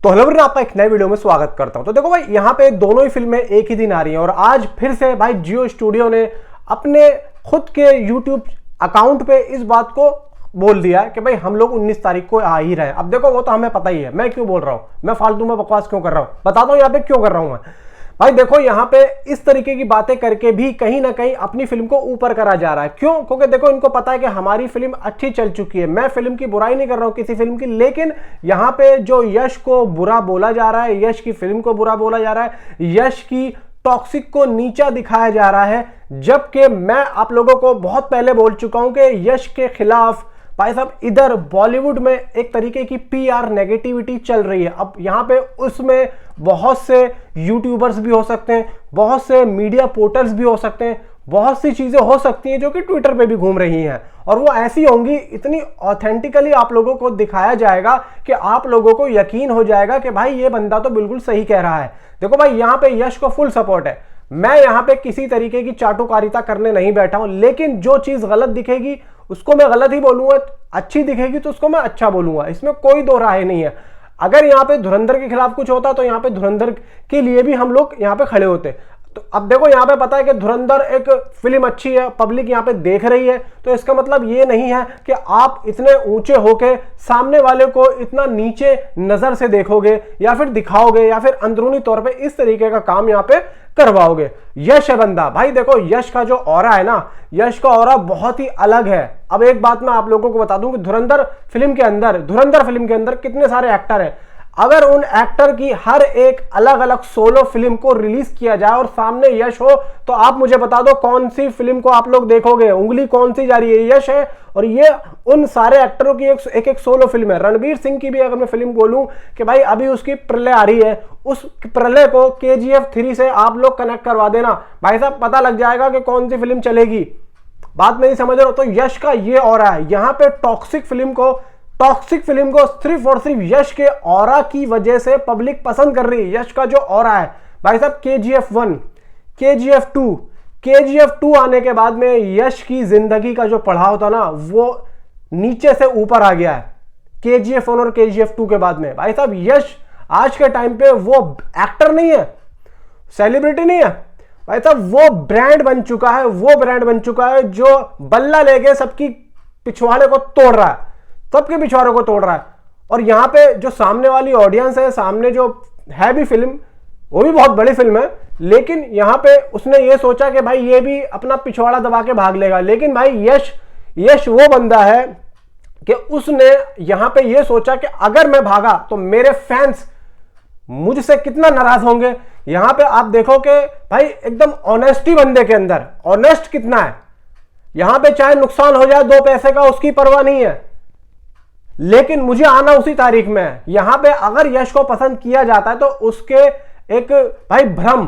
तो hello everyone, आपका एक नए वीडियो में स्वागत करता हूं। तो देखो भाई, यहाँ पे दोनों ही फिल्में एक ही दिन आ रही हैं और आज फिर से भाई जियो स्टूडियो ने अपने खुद के यूट्यूब अकाउंट पे इस बात को बोल दिया कि भाई हम लोग 19 तारीख को आ ही रहे हैं। अब देखो वो तो हमें पता ही है, मैं क्यों बोल रहा हूँ, मैं फालतू में बकवास क्यों कर रहा हूँ, बताता हूँ यहाँ पे क्यों कर रहा हूँ मैं। भाई देखो, यहाँ पे इस तरीके की बातें करके भी कहीं ना कहीं अपनी फिल्म को ऊपर करा जा रहा है। क्यों? क्योंकि देखो इनको पता है कि हमारी फिल्म अच्छी चल चुकी है। मैं फिल्म की बुराई नहीं कर रहा हूं किसी फिल्म की, लेकिन यहाँ पे जो यश को बुरा बोला जा रहा है, यश की फिल्म को बुरा बोला जा रहा है, यश की टॉक्सिक को नीचा दिखाया जा रहा है, जबकि मैं आप लोगों को बहुत पहले बोल चुका हूं कि यश के खिलाफ भाई साहब इधर बॉलीवुड में एक तरीके की पीआर नेगेटिविटी चल रही है। अब यहाँ पे उसमें बहुत से यूट्यूबर्स भी हो सकते हैं, बहुत से मीडिया पोर्टल्स भी हो सकते हैं, बहुत सी चीजें हो सकती हैं जो कि ट्विटर पे भी घूम रही हैं और वो ऐसी होंगी, इतनी ऑथेंटिकली आप लोगों को दिखाया जाएगा कि आप लोगों को यकीन हो जाएगा कि भाई ये बंदा तो बिल्कुल सही कह रहा है। देखो भाई, यहाँ पे यश को फुल सपोर्ट है। मैं यहाँ पे किसी तरीके की चाटुकारिता करने नहीं बैठा हूं, लेकिन जो चीज गलत दिखेगी उसको मैं गलत ही बोलूंगा, अच्छी दिखेगी तो उसको मैं अच्छा बोलूंगा, इसमें कोई दो राय नहीं है। अगर यहाँ पे धुरंधर के खिलाफ कुछ होता तो यहाँ पे धुरंधर के लिए भी हम लोग यहाँ पे खड़े होते। तो अब देखो, यहाँ पे पता है कि धुरंधर एक फिल्म अच्छी है, पब्लिक यहाँ पे देख रही है, तो इसका मतलब ये नहीं है कि आप इतने ऊंचे होके सामने वाले को इतना नीचे नजर से देखोगे या फिर दिखाओगे या फिर अंदरूनी तौर पे इस तरीके का काम यहाँ पे करवाओगे। यश है बंदा, भाई देखो यश का जो ऑरा है ना, यश का ऑरा बहुत ही अलग है। अब एक बात मैं आप लोगों को बता दूं कि धुरंधर फिल्म के अंदर कितने सारे एक्टर हैं। अगर उन एक्टर की हर एक अलग अलग सोलो फिल्म को रिलीज किया जाए और सामने यश हो, तो आप मुझे बता दो कौन सी फिल्म को आप लोग देखोगे, उंगली कौन सी जा रही है? यश है। और ये उन सारे एक्टरों की एक एक सोलो फिल्म है। रणवीर सिंह की भी अगर मैं फिल्म बोलूं कि भाई अभी उसकी प्रलय आ रही है, उस प्रलय को KGF 3 से आप लोग कनेक्ट करवा देना, भाई साहब पता लग जाएगा कि कौन सी फिल्म चलेगी। बात नहीं समझ रहे हो? तो यश का ये ऑरा है। यहाँ पे टॉक्सिक फिल्म को सिर्फ और सिर्फ यश के ऑरा की वजह से पब्लिक पसंद कर रही है। यश का जो ऑरा है भाई साहब, KGF 1, KGF 2 आने के बाद में यश की जिंदगी का जो पढ़ाव था ना, वो नीचे से ऊपर आ गया है। KGF 1 और KGF 2 के बाद में भाई साहब यश आज के टाइम पे वो एक्टर नहीं है, सेलिब्रिटी नहीं है भाई साहब, वो ब्रांड बन चुका है जो बल्ला लेके सबकी पिछवाड़े को तोड़ रहा है, सबके पिछवाड़े को तोड़ रहा है। और यहाँ पे जो सामने वाली ऑडियंस है, सामने जो है भी फिल्म, वो भी बहुत बड़ी फिल्म है, लेकिन यहाँ पे उसने ये सोचा कि भाई ये भी अपना पिछवाड़ा दबा के भाग लेगा। लेकिन भाई यश वो बंदा है कि उसने यहाँ पे ये सोचा कि अगर मैं भागा तो मेरे फैंस मुझसे कितना नाराज होंगे। यहाँ पे आप देखो कि भाई एकदम ऑनेस्टी बंदे के अंदर, ऑनेस्ट कितना है। यहाँ पे चाहे नुकसान हो जाए 2 पैसे का, उसकी परवाह नहीं है, लेकिन मुझे आना उसी तारीख में है। यहां पे अगर यश को पसंद किया जाता है तो उसके एक भाई भ्रम,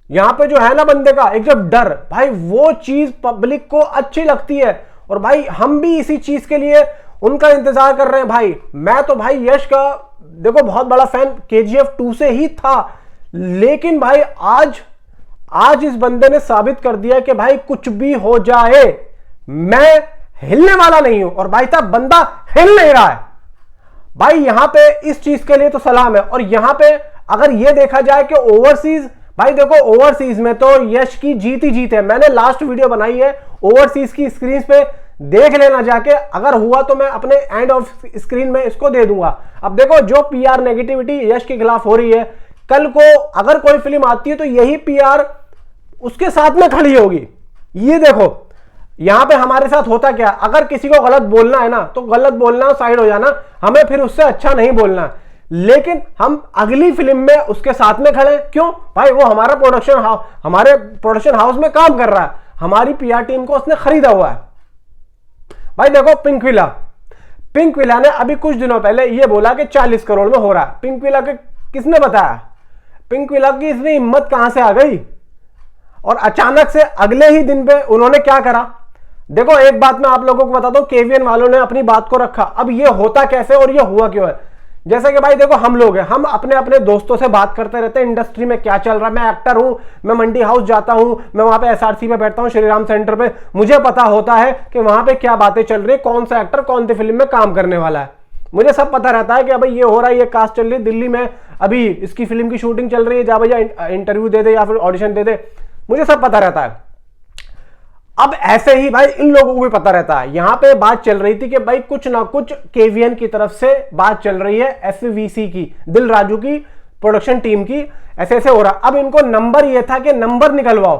यहां पे जो है ना बंदे का एक जब डर, भाई वो चीज पब्लिक को अच्छी लगती है। और भाई हम भी इसी चीज के लिए उनका इंतजार कर रहे हैं। भाई मैं तो भाई यश का देखो बहुत बड़ा फैन KGF 2 से ही था, लेकिन भाई आज इस बंदे ने साबित कर दिया कि भाई कुछ भी हो जाए मैं हिलने वाला नहीं हूं। और भाई साहब बंदा हिल नहीं रहा है। भाई यहां पे इस चीज के लिए तो सलाम है। और यहां पे अगर यह देखा जाए कि ओवरसीज, भाई देखो ओवरसीज में तो यश की जीत ही जीत है। मैंने लास्ट वीडियो बनाई है ओवरसीज की, स्क्रीन पे देख लेना जाके, अगर हुआ तो मैं अपने एंड ऑफ स्क्रीन में इसको दे दूंगा। अब देखो जो पीआर नेगेटिविटी यश के खिलाफ हो रही है, कल को अगर कोई फिल्म आती है तो यही पीआर उसके साथ में खड़ी होगी। ये देखो यहां पे हमारे साथ होता क्या, अगर किसी को गलत बोलना है ना तो गलत बोलना, साइड हो जाना, हमें फिर उससे अच्छा नहीं बोलना। लेकिन हम अगली फिल्म में उसके साथ में खड़े, क्यों भाई? वो हमारे प्रोडक्शन हाउस में काम कर रहा है, हमारी पीआर टीम को उसने खरीदा हुआ है। भाई देखो पिंक विला ने अभी कुछ दिनों पहले ये बोला कि 40 करोड़ में हो रहा है। पिंक विला के किसने बताया? पिंक विला की इतनी हिम्मत कहां से आ गई? और अचानक से अगले ही दिन पे उन्होंने क्या करा? देखो एक बात मैं आप लोगों को बताता हूं, KVN वालों ने अपनी बात को रखा। अब ये होता कैसे और ये हुआ क्यों है? जैसे कि भाई देखो हम लोग हैं, हम अपने अपने दोस्तों से बात करते रहते हैं इंडस्ट्री में क्या चल रहा है। मैं एक्टर हूं, मैं मंडी हाउस जाता हूं, मैं वहां पे SRC पे बैठता हूं, श्रीराम सेंटर पे, मुझे पता होता है कि वहां पे क्या बातें चल रही है, कौन सा एक्टर कौन सी फिल्म में काम करने वाला है। मुझे सब पता रहता है कि भाई ये हो रहा है, ये कास्ट चल रही है दिल्ली में, अभी इसकी फिल्म की शूटिंग चल रही है, जा भैया इंटरव्यू दे दे या फिर ऑडिशन दे दे, मुझे सब पता रहता है। अब ऐसे ही भाई इन लोगों को भी पता रहता है। यहां पे बात चल रही थी कि भाई कुछ ना कुछ केवीएन की तरफ से बात चल रही है, एफवीसी की, दिल राजू की प्रोडक्शन टीम की, ऐसे ऐसे हो रहा। अब इनको नंबर ये था कि नंबर निकलवाओ,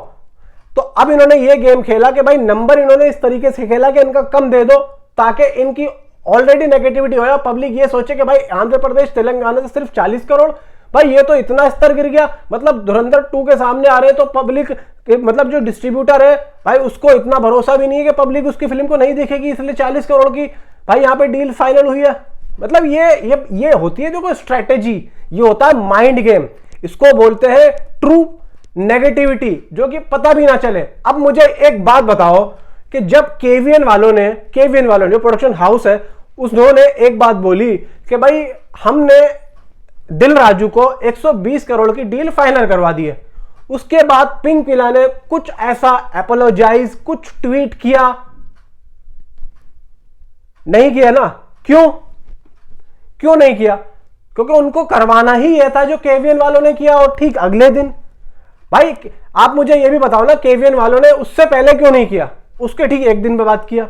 तो अब इन्होंने ये गेम खेला कि भाई नंबर इन्होंने इस तरीके से खेला कि इनका कम दे दो, ताकि इनकी ऑलरेडी नेगेटिविटी हो, पब्लिक ये सोचे कि भाई आंध्र प्रदेश तेलंगाना से सिर्फ 40 करोड़, भाई ये तो इतना स्तर गिर गया, मतलब धुरंधर 2 के सामने आ रहे तो पब्लिक मतलब जो डिस्ट्रीब्यूटर है भाई उसको इतना भरोसा भी नहीं है कि पब्लिक उसकी फिल्म को नहीं देखेगी, इसलिए 40 करोड़ की भाई यहाँ पे डील फाइनल हुई है। मतलब ये होती है जो कोई स्ट्रेटेजी, ये होता है माइंड गेम, इसको बोलते हैं ट्रू नेगेटिविटी, जो कि पता भी ना चले। अब मुझे एक बात बताओ कि जब केवीएन वालों ने जो प्रोडक्शन हाउस है, उन्होंने एक बात बोली कि भाई हमने दिल राजू को 120 करोड़ की डील फाइनल करवा दी है, उसके बाद पिंकविला ने कुछ ऐसा एपोलोजाइज, कुछ ट्वीट किया नहीं किया ना? क्यों नहीं किया? क्योंकि उनको करवाना ही यह था जो केवीएन वालों ने किया। और ठीक अगले दिन, भाई आप मुझे यह भी बताओ ना, केवीएन वालों ने उससे पहले क्यों नहीं किया? उसके ठीक एक दिन बाद किया।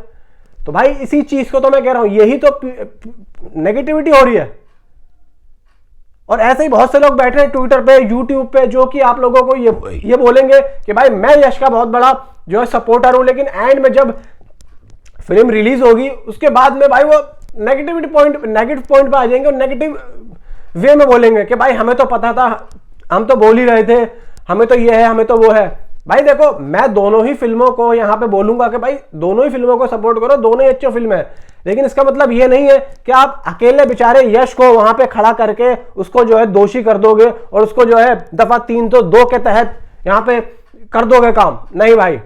तो भाई इसी चीज को तो मैं कह रहा हूं, यही तो नेगेटिविटी हो रही है। और ऐसे ही बहुत से लोग बैठे हैं ट्विटर पे, यूट्यूब पे, जो कि आप लोगों को ये बोलेंगे कि भाई मैं यश का बहुत बड़ा जो है सपोर्टर हूं, लेकिन एंड में जब फिल्म रिलीज होगी उसके बाद में भाई वो नेगेटिव पॉइंट पे आ जाएंगे और नेगेटिव वे में बोलेंगे कि भाई हमें तो पता था, हम तो बोल ही रहे थे, हमें तो ये है, हमें तो वो है। भाई देखो, मैं दोनों ही फिल्मों को यहां पे बोलूंगा कि भाई दोनों ही फिल्मों को सपोर्ट करो, दोनों ही अच्छी फिल्म है, लेकिन इसका मतलब ये नहीं है कि आप अकेले बेचारे यश को वहां पे खड़ा करके उसको जो है दोषी कर दोगे और उसको जो है दफा 302 के तहत यहां पे कर दोगे काम। नहीं भाई,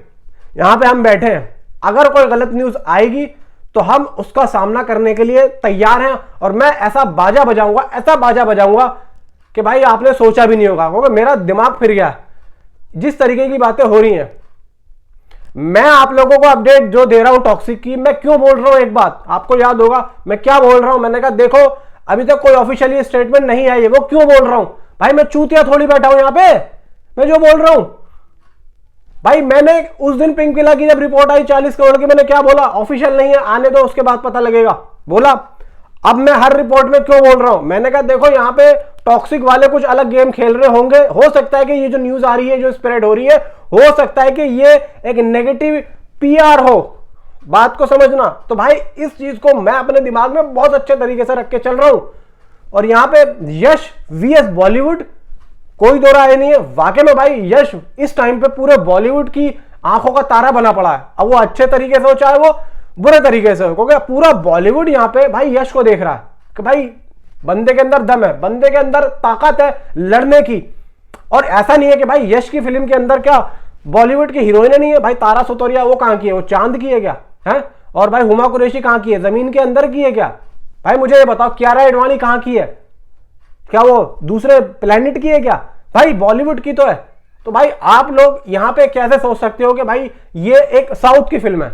यहां पे हम बैठे हैं, अगर कोई गलत न्यूज आएगी तो हम उसका सामना करने के लिए तैयार हैं, और मैं ऐसा बाजा बजाऊंगा कि भाई आपने सोचा भी नहीं होगा, क्योंकि मेरा दिमाग फिर गया जिस तरीके की बातें हो रही हैं। मैं आप लोगों को अपडेट जो दे रहा हूं टॉक्सिक की, मैं क्यों बोल रहा हूं, एक बात आपको याद होगा मैं क्या बोल रहा हूं। मैंने कहा देखो अभी तक कोई ऑफिशियली स्टेटमेंट नहीं आई है, वो क्यों बोल रहा हूं भाई? मैं चूतिया थोड़ी बैठा हूं यहां पे, मैं जो बोल रहा हूं भाई, मैंने उस दिन पिंकविला की जब रिपोर्ट आई 40 करोड़ की, मैंने क्या बोला? ऑफिशियल नहीं है, आने दो उसके बाद पता लगेगा, बोला। अब मैं हर रिपोर्ट में क्यों बोल रहा हूं? मैंने कहा देखो यहां पे टॉक्सिक वाले कुछ अलग गेम खेल रहे होंगे, हो सकता है कि ये जो न्यूज आ रही है, जो स्प्रेड हो रही है, हो सकता है कि ये एक नेगेटिव पीआर हो, बात को समझना। तो भाई इस चीज को मैं अपने दिमाग में बहुत अच्छे तरीके से रख के चल रहा हूं। और यहां पे यश वीएस बॉलीवुड, कोई दो राय नहीं है। वाकई में भाई यश इस टाइम पे पूरे बॉलीवुड की आंखों का तारा बना पड़ा है। अब वो अच्छे तरीके से हो चाहे वो बुरे तरीके से हो, क्योंकि पूरा बॉलीवुड यहां पे भाई यश को देख रहा है कि भाई बंदे के अंदर दम है, बंदे के अंदर ताकत है लड़ने की। और ऐसा नहीं है कि भाई यश की फिल्म के अंदर क्या बॉलीवुड की हीरोइन नहीं है? भाई तारा सुतोरिया वो कहां की है? वो चांद की है क्या है? और भाई हुमा कुरैशी कहां की है? जमीन के अंदर की है क्या? भाई मुझे ये बताओ, कियारा एडवाणी कहां की है? क्या वो दूसरे प्लेनेट की है क्या? भाई बॉलीवुड की तो है। तो भाई आप लोग यहां पे कैसे सोच सकते हो कि भाई ये एक साउथ की फिल्म है?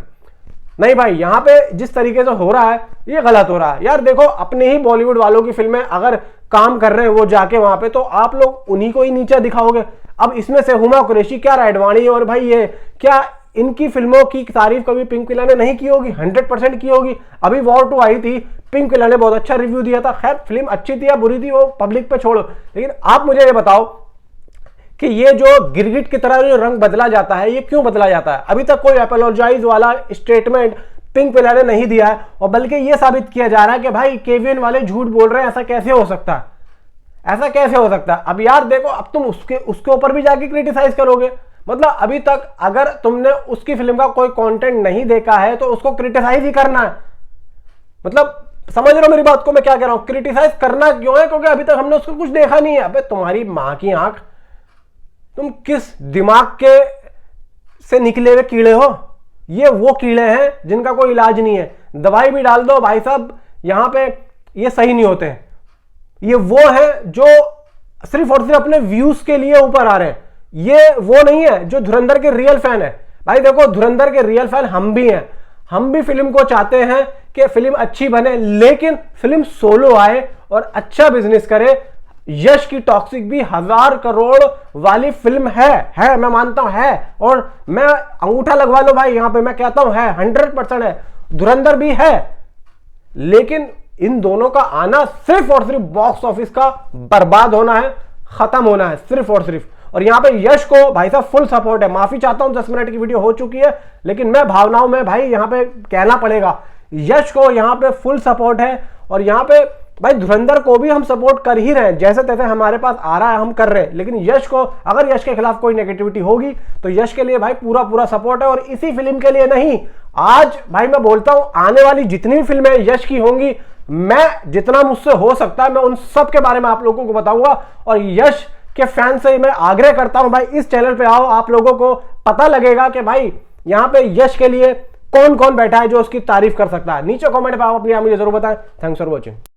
नहीं भाई, यहां पे जिस तरीके से हो रहा है ये गलत हो रहा है यार। देखो अपने ही बॉलीवुड वालों की फिल्में अगर काम कर रहे हैं वो जाके वहां पे, तो आप लोग उन्हीं को ही नीचे दिखाओगे। अब इसमें से हुमा कुरैशी, कियारा एडवाणी और भाई ये क्या इनकी फिल्मों की तारीफ कभी पिंकविला ने नहीं की होगी? 100% की होगी। अभी वॉर 2 आई थी, पिंकविला ने बहुत अच्छा रिव्यू दिया था। खैर फिल्म अच्छी थी या बुरी थी वो पब्लिक पे छोड़ो, लेकिन आप मुझे ये बताओ कि ये जो गिरगिट की तरह जो रंग बदला जाता है, ये क्यों बदला जाता है? अभी तक कोई अपोलोजाइज वाला स्टेटमेंट पिंकविला ने नहीं दिया है, और बल्कि ये साबित किया जा रहा है कि भाई केवीएन वाले झूठ बोल रहे हैं। ऐसा कैसे हो सकता है? ऐसा कैसे हो सकता है? अब यार देखो, अब तुम उसके ऊपर भी जाके क्रिटिसाइज करोगे। मतलब अभी तक अगर तुमने उसकी फिल्म का कोई कंटेंट नहीं देखा है तो उसको क्रिटिसाइज ही करना है। मतलब समझ रहे हो मेरी बात को मैं क्या कह रहा हूं? क्रिटिसाइज करना क्यों है? क्योंकि अभी तक हमने उसको कुछ देखा नहीं है। अबे तुम्हारी मां की आंख, तुम किस दिमाग के से निकले हुए कीड़े हो? ये वो कीड़े हैं जिनका कोई इलाज नहीं है। दवाई भी डाल दो भाई साहब, यहां पे ये सही नहीं होते हैं। ये वो है जो सिर्फ और सिर्फ अपने व्यूज के लिए ऊपर आ रहे हैं। ये वो नहीं है जो धुरंधर के रियल फैन है। भाई देखो, धुरंधर के रियल फैन हम भी हैं। हम भी फिल्म को चाहते हैं कि फिल्म अच्छी बने, लेकिन फिल्म सोलो आए और अच्छा बिजनेस करे। यश की टॉक्सिक भी 1000 करोड़ वाली फिल्म है, मैं मानता हूं है, और मैं अंगूठा लगवा लो भाई, यहां पे मैं कहता हूं है, 100% है। धुरंधर भी है, लेकिन इन दोनों का आना सिर्फ और सिर्फ बॉक्स ऑफिस का बर्बाद होना है, खत्म होना है, सिर्फ और सिर्फ। और यहां पे यश को भाई साहब फुल सपोर्ट है। माफी चाहता हूं, 10 मिनट की वीडियो हो चुकी है, लेकिन मैं भावनाओं में भाई यहां पे कहना पड़ेगा, यश को यहां पे फुल सपोर्ट है। और यहां पे भाई धुरंधर को भी हम सपोर्ट कर ही रहे हैं, जैसे तैसे हमारे पास आ रहा है हम कर रहे हैं, लेकिन यश को, अगर यश के खिलाफ कोई नेगेटिविटी होगी तो यश के लिए भाई पूरा पूरा सपोर्ट है। और इसी फिल्म के लिए नहीं, आज भाई मैं बोलता हूं आने वाली जितनी फिल्में यश की होंगी, मैं जितना मुझसे हो सकता है मैं उन सब के बारे में आप लोगों को बताऊंगा। और यश के फैन से मैं आग्रह करता हूं भाई इस चैनल पे आओ, आप लोगों को पता लगेगा कि भाई यहां पे यश के लिए कौन कौन बैठा है जो उसकी तारीफ कर सकता है। नीचे कमेंट पे आप अपनी मुझे जरूर बताएं। Thanks for watching.